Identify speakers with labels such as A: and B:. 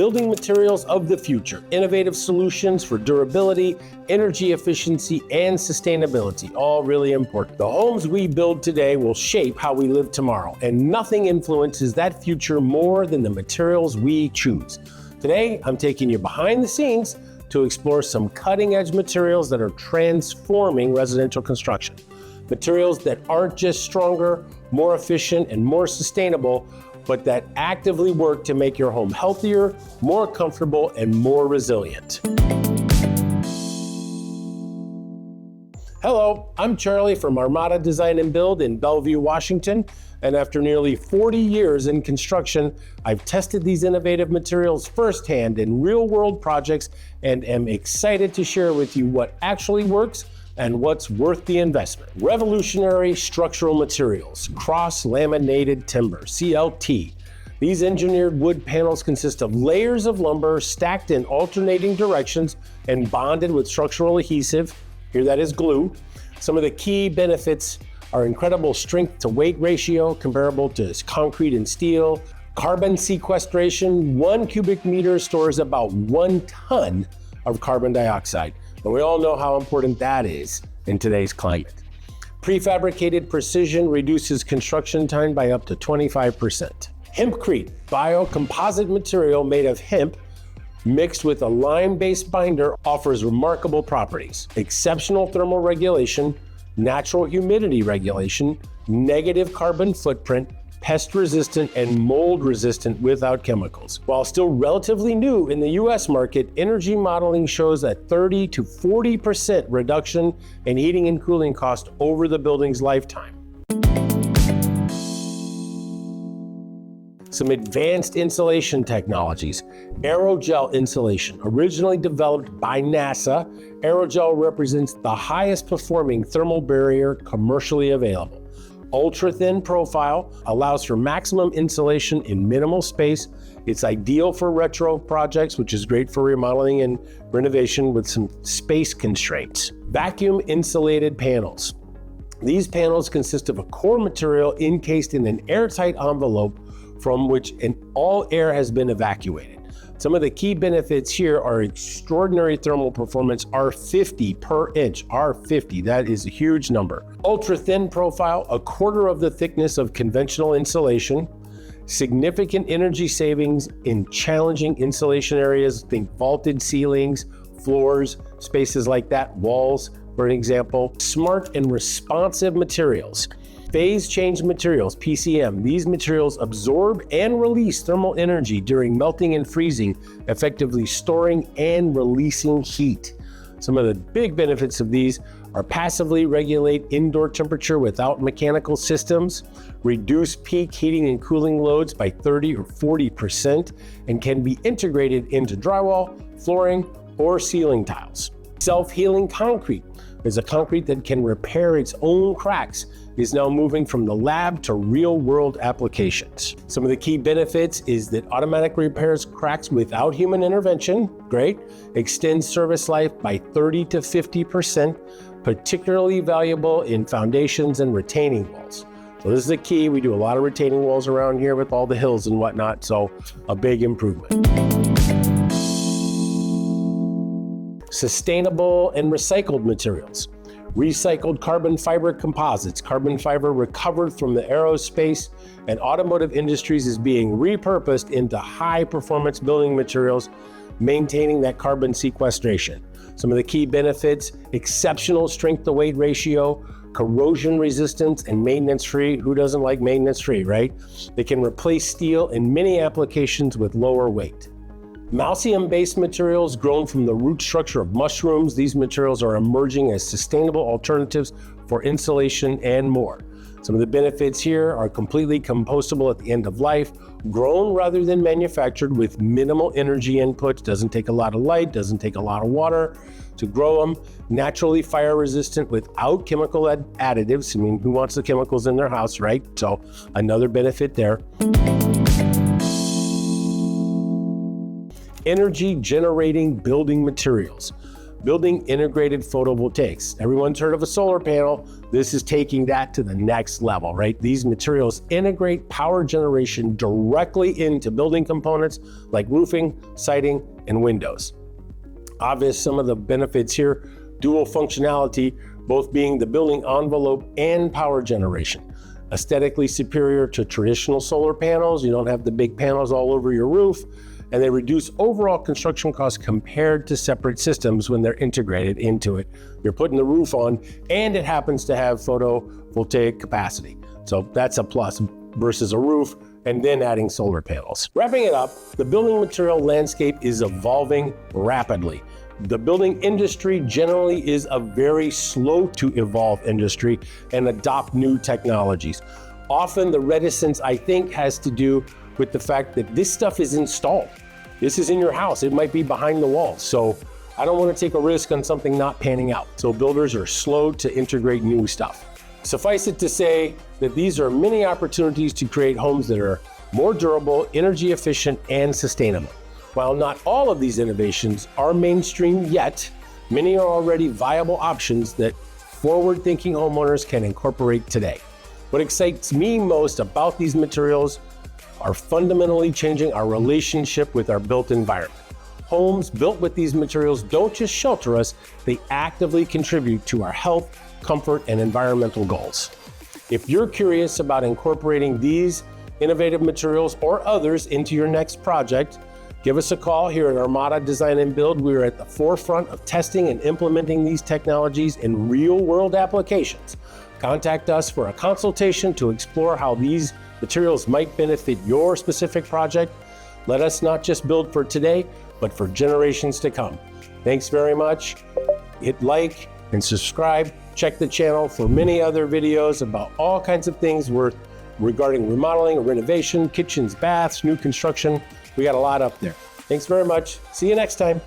A: building materials of the future, innovative solutions for durability, energy efficiency, and sustainability, all really important. The homes we build today will shape how we live tomorrow, and nothing influences that future more than the materials we choose. Today, I'm taking you behind the scenes to explore some cutting-edge materials that are transforming residential construction. Materials that aren't just stronger, more efficient, and more sustainable, but that actively work to make your home healthier, more comfortable, and more resilient. Hello, I'm Charlie from Armada Design Build in Bellevue, Washington, and after nearly 40 years in construction, I've tested these innovative materials firsthand in real-world projects and am excited to share with you what actually works and what's worth the investment. Revolutionary structural materials, cross-laminated timber, CLT. These engineered wood panels consist of layers of lumber stacked in alternating directions and bonded with structural adhesive. Here that is glue. Some of the key benefits are incredible strength to weight ratio comparable to concrete and steel. Carbon sequestration, 1 cubic meter stores about 1 ton of carbon dioxide. And we all know how important that is in today's climate. Prefabricated precision reduces construction time by up to 25%. Hempcrete, biocomposite material made of hemp mixed with a lime-based binder, offers remarkable properties. Exceptional thermal regulation, natural humidity regulation, negative carbon footprint, pest resistant, and mold resistant without chemicals. While still relatively new in the US market, energy modeling shows a 30 to 40% reduction in heating and cooling cost over the building's lifetime. Some advanced insulation technologies. Aerogel insulation, originally developed by NASA, Aerogel represents the highest performing thermal barrier commercially available. Ultra-thin profile allows for maximum insulation in minimal space. It's ideal for retro projects, which is great for remodeling and renovation with some space constraints. Vacuum insulated panels. These panels consist of a core material encased in an airtight envelope from which all air has been evacuated. Some of the key benefits here are extraordinary thermal performance, R50 per inch, R50, that is a huge number. Ultra thin profile, 1/4 of the thickness of conventional insulation, significant energy savings in challenging insulation areas, think vaulted ceilings, floors, spaces like that, walls, for an example. Smart and responsive materials. Phase change materials, PCM. These materials absorb and release thermal energy during melting and freezing, effectively storing and releasing heat. Some of the big benefits of these are passively regulate indoor temperature without mechanical systems, reduce peak heating and cooling loads by 30 or 40%, and can be integrated into drywall, flooring, or ceiling tiles. Self-healing concrete is a concrete that can repair its own cracks, is now moving from the lab to real-world applications. Some of the key benefits is that automatic repairs cracks without human intervention, great, extends service life by 30 to 50%, particularly valuable in foundations and retaining walls. So this is the key. We do a lot of retaining walls around here with all the hills and whatnot, so a big improvement. Sustainable and recycled materials. Recycled carbon fiber composites. Carbon fiber recovered from the aerospace and automotive industries is being repurposed into high performance building materials, maintaining that carbon sequestration. Some of the key benefits: exceptional strength to weight ratio, corrosion resistance, and maintenance free. Who doesn't like maintenance free, right? They can replace steel in many applications with lower weight. Mycelium-based materials grown from the root structure of mushrooms. These materials are emerging as sustainable alternatives for insulation and more. Some of the benefits here are completely compostable at the end of life, grown rather than manufactured with minimal energy inputs, doesn't take a lot of light, doesn't take a lot of water to grow them, naturally fire resistant without chemical additives. I mean, who wants the chemicals in their house, right? So another benefit there. Energy generating building materials. building integrated photovoltaics. Everyone's heard of a solar panel. This is taking that to the next level, right? These materials integrate power generation directly into building components like roofing, siding, and windows. Obvious some of the benefits here, dual functionality, both being the building envelope and power generation. Aesthetically superior to traditional solar panels. You don't have the big panels all over your roof, and they reduce overall construction costs compared to separate systems when they're integrated into it. You're putting the roof on, and it happens to have photovoltaic capacity. So that's a plus versus a roof, and then adding solar panels. Wrapping it up, the building material landscape is evolving rapidly. The building industry generally is a very slow to evolve industry and adopt new technologies. Often the reticence, I think, has to do with the fact that this stuff is installed. This is in your house. It might be behind the walls. So I don't want to take a risk on something not panning out. So builders are slow to integrate new stuff. Suffice it to say that these are many opportunities to create homes that are more durable, energy efficient, and sustainable. While not all of these innovations are mainstream yet, many are already viable options that forward-thinking homeowners can incorporate today. What excites me most about these materials are fundamentally changing our relationship with our built environment. Homes built with these materials don't just shelter us, they actively contribute to our health, comfort, and environmental goals. If you're curious about incorporating these innovative materials or others into your next project, give us a call here at Armada Design Build. We are at the forefront of testing and implementing these technologies in real-world applications. Contact us for a consultation to explore how these materials might benefit your specific project. Let us not just build for today, but for generations to come. Thanks very much. Hit like and subscribe. Check the channel for many other videos about all kinds of things regarding remodeling or renovation, kitchens, baths, new construction. We got a lot up there. Thanks very much. See you next time.